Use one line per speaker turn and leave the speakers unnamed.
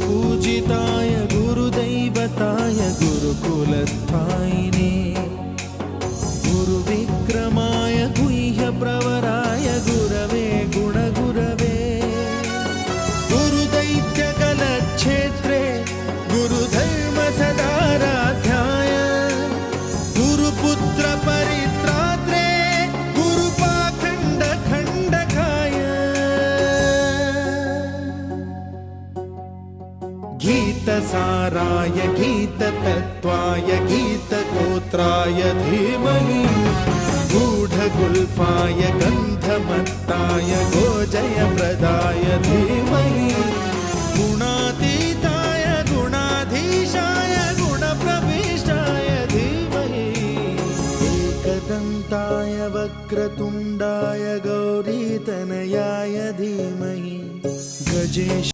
गुरुपूजिताय गुरुदैवताय गुरुकुलस्थायिने गुरुविक्रमाय गुह्यप्रवराय गुरवे गुणगुरवे गुरुदैत्यकलक्षेत्रे गुरुधर्मसदाराध्याय गुरुपुत्रपरित्रात्रे गुरुपाखण्डखण्डकाय गीतसाराय गीततत्त्वाय गीतगोत्राय धीमहि गूढगुल्फाय गन्धमत्ताय गोजयप्रदाय धीमहि